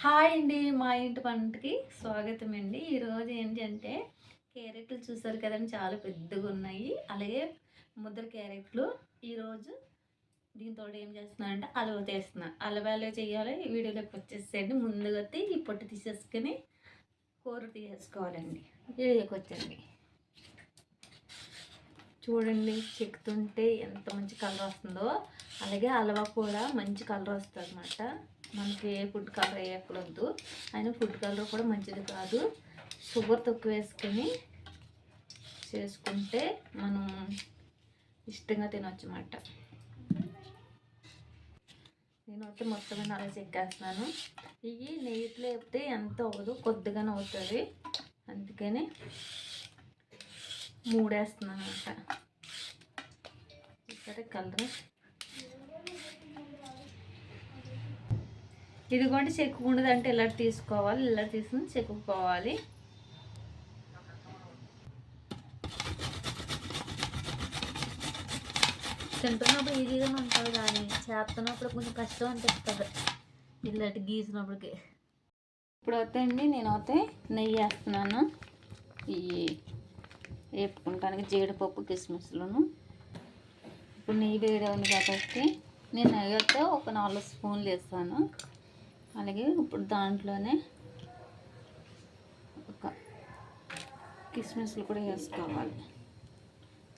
Hi అండి, మా ఇంటి వంటకి స్వాగతం అండి. ఈరోజు ఏంటంటే క్యారెట్లు చూసారు కదండి, చాలా పెద్దగా ఉన్నాయి. అలాగే ముద్ర క్యారెట్లు. ఈరోజు దీంతో ఏం చేస్తున్నానంటే అలవ తీస్తున్నాను. అలవాలో చేయాలి. ఈ వీడియోలోకి వచ్చేసేయండి. ముందుగా ఈ పొట్టు తీసేసుకొని కూర తీసేసుకోవాలండి. వీడియోకి వచ్చండి. చూడండి, చెక్కుతుంటే ఎంత మంచి కలర్ వస్తుందో. అలాగే అలవా కూడా మంచి కలర్ వస్తుంది అన్నమాట. మనకి ఏ ఫుడ్ కలర్ వేయకూడదు. అయినా ఫుడ్ కలర్ కూడా మంచిది కాదు. షుగర్ తక్కువ వేసుకొని చేసుకుంటే మనం ఇష్టంగా తినొచ్చు అన్నమాట. నేనైతే మొత్తం అలా చెక్కేస్తున్నాను. ఇవి నెయ్యిలో వేపితే ఎంత అవ్వదు, కొద్దిగానే అవుతుంది. అందుకని 3 వేస్తున్నాను అన్నమాట. ఇక్కడ కలర్ ఇది కూడా చెక్కుకుండదు అంటే ఇలా తీసుకోవాలి. ఇలా తీసుకుని చెక్కుకోవాలి. తింటున్నప్పుడు ఈజీగానే ఉంటుంది, కానీ చేస్తున్నప్పుడు కొంచెం కష్టం అనిపిస్తుంది ఇలాంటి గీసినప్పటికి. ఇప్పుడు అండి నేనైతే నెయ్యి వేస్తున్నాను. ఇవి వేపుకుంటానికి జీడిపప్పు కిస్మిస్లను. ఇప్పుడు నెయ్యి వేయడం కాబట్టి నేను నెయ్యి అయితే ఒక 4 స్పూన్లు వేస్తాను. అలాగే ఇప్పుడు దాంట్లోనే ఒక కిస్మిస్లు కూడా వేసుకోవాలి.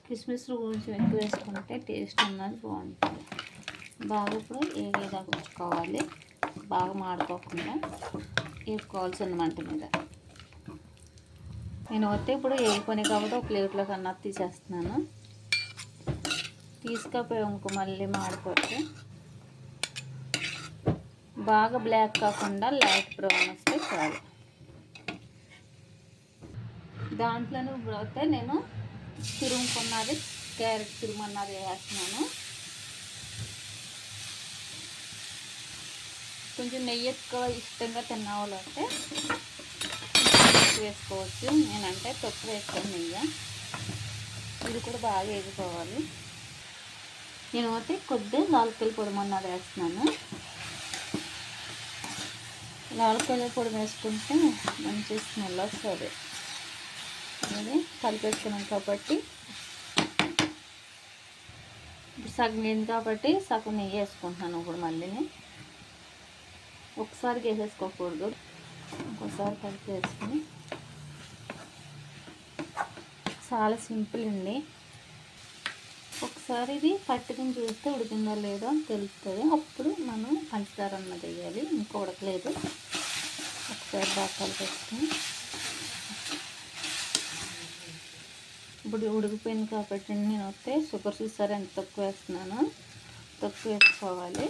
కిస్మిస్లు కొంచెం ఎక్కువ వేసుకుంటే టేస్ట్ ఉన్నది బాగుంటుంది. బాగా ఇప్పుడు ఏగేదాకా ఉంచుకోవాలి. బాగా మాడుకోకుండా వేసుకోవాల్సిన మంట మీద. నేను వస్తే ఇప్పుడు వేయకొని కాబట్టి ఒక ప్లేట్లోకి అన్నది తీసేస్తున్నాను. తీసుకపోయి ఇంకో మళ్ళీ మాడిపోతే బాగా బ్లాక్ కాకుండా లైట్ బ్రౌన్ వస్తే చాలు. దాంట్లోనే ఇప్పుడు అయితే నేను తురుముకున్నది క్యారెట్ తురుమన్నది వేస్తున్నాను. కొంచెం నెయ్యి ఎక్కువ ఇష్టంగా తిన్న వాళ్ళు అయితే వేసుకోవచ్చు. నేనంటే తక్కువ వేస్తాను నెయ్యి. ఇది కూడా బాగా వేసుకోవాలి. నేను అయితే కొద్దిగా నాలుకల పొడిమన్నది వేస్తున్నాను. నాలుకల పొడి వేసుకుంటే మంచి స్మెల్ వస్తుంది. అది కలిపేసుకున్నాం కాబట్టి సగం అయింది కాబట్టి సగం నెయ్యి వేసుకుంటున్నాను. ఇప్పుడు మళ్ళీ ఒకసారి వేసేసుకోకూడదు, ఇంకోసారి కలిపి వేసుకుని. చాలా సింపుల్ అండి. ఒకసారి ఇది పట్టుకుని చూస్తే ఉడికిందో లేదో అని తెలుస్తుంది. అప్పుడు మనం పంచదార అన్నది వేయాలి. ఇంకా ఉడకలేదు. ఒకసారి బాగా కలిపేసుకుని ఇప్పుడు ఉడికిపోయింది కాబట్టి నేను వస్తే షుగర్ చూసారు ఎంత తక్కువ వేస్తున్నాను. తక్కువ వేసుకోవాలి.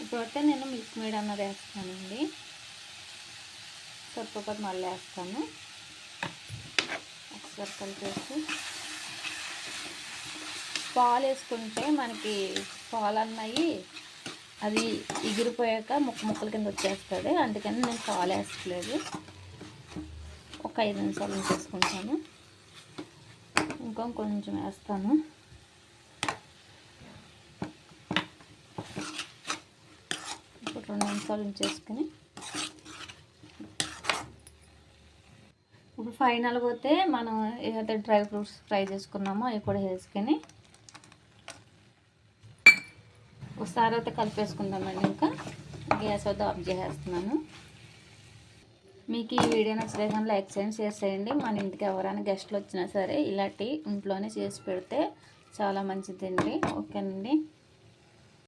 ఇప్పుడు అయితే నేను మిల్క్ మేడ్ అన్నది వేస్తానండి. సరిపోతే మళ్ళీ వేస్తాను. ఒకసారి కలిపేసి పాలు వేసుకుంటే మనకి పాలు అన్నవి అది ఎగిరిపోయాక ముక్కల కింద వచ్చేస్తుంది. అందుకని నేను పాలు వేస్తలేదు. ఒక 5 నిమిషాలు ఉంచేసుకుంటాను. కొంచెం వేస్తాను. ఇప్పుడు 2 నిమిషాలు ఉంచేసుకుని ఇప్పుడు ఫైనల్ పోతే మనం ఏదైతే డ్రై ఫ్రూట్స్ ఫ్రై చేసుకున్నామో అవి కూడా వేసుకొని ఒకసారి అయితే కలిపేసుకుందామండి. ఇంకా గ్యాస్ అయితే ఆఫ్ చేసేస్తున్నాను. మీకు ఈ వీడియో నచ్చితే కానీ లైక్ చేయండి, షేర్ చేయండి. మన ఇంటికి ఎవరైనా గెస్ట్లు వచ్చినా సరే ఇలాంటి ఇంట్లోనే చేసి పెడితే చాలా మంచిదండి. ఓకేనండి.